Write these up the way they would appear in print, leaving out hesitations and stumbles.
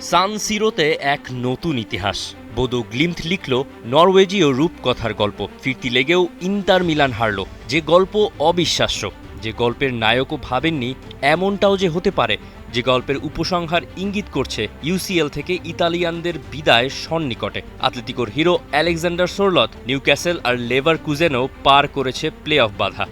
সান সিরোতে এক নতুন ইতিহাস। বোদো গ্লিম্ট লিখল নরওয়েজীয় রূপকথার গল্প। ফিরতি লেগেও ইন্টার মিলান হারল। যে গল্প অবিশ্বাস্য, যে গল্পের নায়কও ভাবেননি এমনটাও যে হতে পারে, যে গল্পের উপসংহার ইঙ্গিত করছে ইউসিএল থেকে ইতালিয়ানদের বিদায় সন্নিকটে। আতলেতিকোর হিরো আলেকজান্ডার সোরলথ, নিউক্যাসল আর লেভারকুজেনও পার করেছে প্লে অফ বাধা।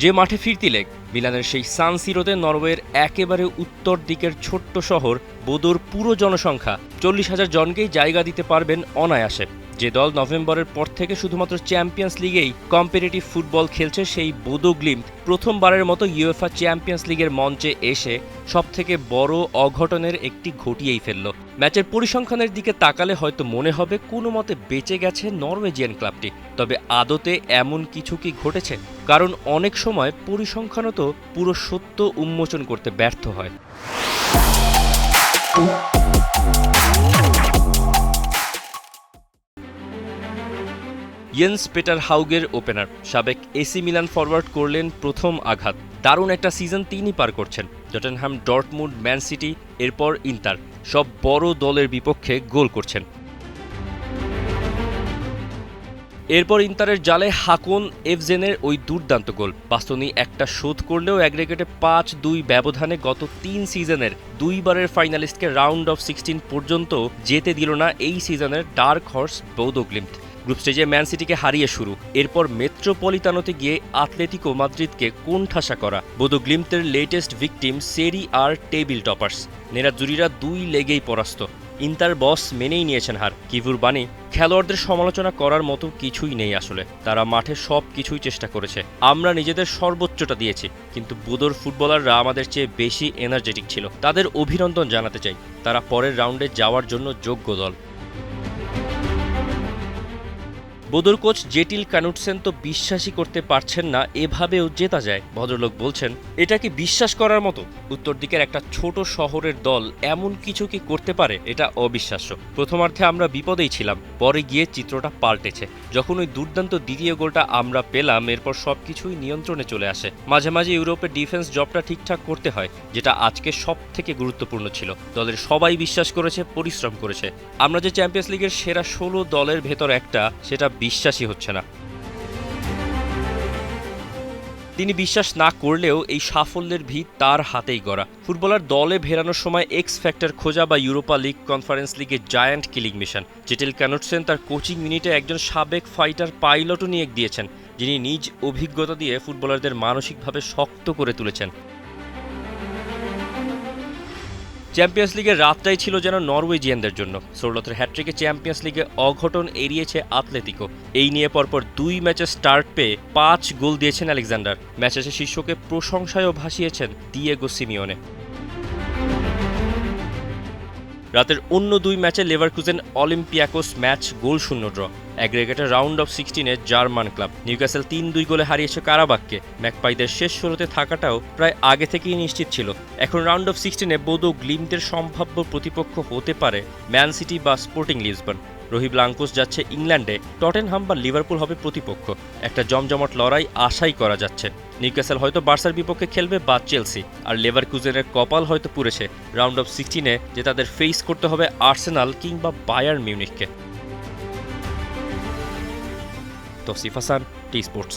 যে মাঠে ফিরতি লেগ, মিলানের সেই সান সিরোতে নরওয়ের একেবারে উত্তর দিকের ছোট্ট শহর বোদোর পুরো জনসংখ্যা 40,000 জনকেই জায়গা দিতে পারবেন অনায়াসে। যে দল নভেম্বরের পর থেকে শুধুমাত্র চ্যাম্পিয়ন্স লিগেই কম্পিটিটিভ ফুটবল খেলছে, সেই বোদো গ্লিম্ট প্রথমবারের মতো ইউএফা চ্যাম্পিয়ন্স লিগের মঞ্চে এসে সবথেকে বড় অঘটনের একটি ঘটিয়েই ফেলল। ম্যাচের পরিসংখ্যানের দিকে তাকালে হয়তো মনে হবে কোনো মতে বেঁচে গেছে নরওয়েজিয়ান ক্লাবটি, তবে আদতে এমন কিছু কি ঘটেছে? কারণ অনেক সময় পরিসংখ্যানও তো পুরো সত্য উন্মোচন করতে ব্যর্থ হয়। ইয়েন্স পেটার হাউগের ওপেনার, সাবেক এসি মিলান ফরওয়ার্ড করলেন প্রথম আঘাত। দারুণ একটা সিজন তিনি পার করছেন। টটেনহাম, ডর্টমুন্ড, ম্যান সিটি, এরপর ইন্টার, সব বড় দলের বিপক্ষে গোল করছেন। এরপর ইন্টারের জালে হাকোন এভজেনের ওই দুর্দান্ত গোল। বাস্তনি একটা শোধ করলেও অ্যাগ্রেগেটে 5-2 ব্যবধানে গত 3 সিজনের 2বারের ফাইনালিস্টকে রাউন্ড অফ 16 পর্যন্ত যেতে দিল না এই সিজনের ডার্ক হর্স বোদো গ্লিম্ট। গ্রুপ স্টেজে ম্যান সিটিকে হারিয়ে শুরু, এরপর মেট্রোপলিতানোতে গিয়ে আতলেতিকো মাদ্রিদকে কোণঠাসা করা। বোদো গ্লিম্টের লেটেস্ট ভিকটিম সেরি আর টেবিল টপার্স। নেরাজুরিরা 2 লেগেই পরাস্ত। ইন্টার বস মেনেই নিয়েছেন হার। কিভুর বাণী, খেলোয়াড়দের সমালোচনা করার মতো কিছুই নেই আসলে। তারা মাঠে সব কিছুই চেষ্টা করেছে, আমরা নিজেদের সর্বোচ্চটা দিয়েছি, কিন্তু বোদোর ফুটবলাররা আমাদের চেয়ে বেশি এনার্জেটিক ছিল। তাদের অভিনন্দন জানাতে চাই, তারা পরের রাউন্ডে যাওয়ার জন্য যোগ্য দল। বোদোর কোচ জেটিল কানুটসেন তো বিশ্বাসই করতে পারছেন না এভাবেও জেতা যায়। ভদ্রলোক বলছেন, এটা কি বিশ্বাস করার মতো? উত্তর দিকের একটা ছোট শহরের দল এমন কিছু কি করতে পারে? এটা অবিশ্বাস্য। প্রথমার্ধে আমরা বিপদেই ছিলাম, পরে গিয়ে চিত্রটা পাল্টেছে। যখন ওই দুর্দান্ত দ্বিতীয় গোলটা আমরা পেলাম, এরপর সবকিছুই নিয়ন্ত্রণে চলে আসে। মাঝে মাঝে ইউরোপের ডিফেন্স জবটা ঠিকঠাক করতে হয়, যেটা আজকে সব থেকে গুরুত্বপূর্ণ ছিল। দলের সবাই বিশ্বাস করেছে, পরিশ্রম করেছে। আমরা যে চ্যাম্পিয়ন্স লিগের সেরা 16 দলের ভেতর একটা, সেটা বিশ্বাসই হচ্ছে না। তিনি বিশ্বাস না করলেও এই সাফল্যের ভিত তার হাতেই গড়া। ফুটবলার দলে ভেরানোর সময় এক্স ফ্যাক্টর খোঁজা বা ইউরোপা লিগ, কনফারেন্স লিগে জায়ান্ট কিলিং মিশন। জেটেল কানুটসেন তার কোচিং ইউনিটে একজন সাবেক ফাইটার পাইলটও নিয়োগ দিয়েছেন, যিনি নিজ অভিজ্ঞতা দিয়ে ফুটবলারদের মানসিকভাবে শক্ত করে তুলেছেন। চ্যাম্পিয়ন্স লিগের রাতটাই ছিল যেন নরওয়েজিয়ানদের জন্য। সোরলথের হ্যাট্রিকে চ্যাম্পিয়ন্স লিগে অঘটন এড়িয়েছে আতলেতিকো। এই নিয়ে পরপর 2 ম্যাচে স্টার্ট পেয়ে 5 গোল দিয়েছেন আলেকজান্ডার। ম্যাচ শেষে শিষ্যকে প্রশংসায়ও ভাসিয়েছেন দিয়েগো সিমিওনে। রাতের অন্য 2 ম্যাচে লেভারকুজেন অলিম্পিয়াকোস ম্যাচ গোলশূন্য ড্র। অ্যাগ্রেগেটে রাউন্ড অফ 16-এ জার্মান ক্লাব। নিউক্যাসল 3-2 গোলে হারিয়েছে কারাবাককে। ম্যাকপাইদের শেষ 16-তে থাকাটাও প্রায় আগে থেকেই নিশ্চিত ছিল। এখন রাউন্ড অফ 16-এ বোদো গ্লিম্টের সম্ভাব্য প্রতিপক্ষ হতে পারে ম্যান সিটি বা স্পোর্টিং লিসবন। রোহি ব্লাঙ্কোস যাচ্ছে ইংল্যান্ডে, টটেনহাম বা লিভারপুল হবে প্রতিপক্ষ। একটা জমজমাট লড়াই আশাই করা যাচ্ছে। নিউক্যাসল হয়তো বার্সার বিপক্ষে খেলবে বা চেলসি, আর লেভারকুজেনের কপাল হয়তো পুড়েছে রাউন্ড অফ 16-এ যে তাদের ফেস করতে হবে আর্সেনাল কিংবা বায়ার্ন মিউনিখকে। Tousif Hasan, T Sports.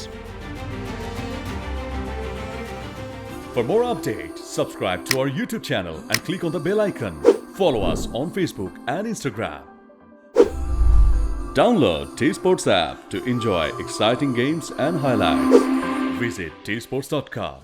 For more updates, subscribe to our YouTube channel and click on the bell icon. Follow us on Facebook and Instagram. Download T Sports app to enjoy exciting games and highlights. Visit tsports.com.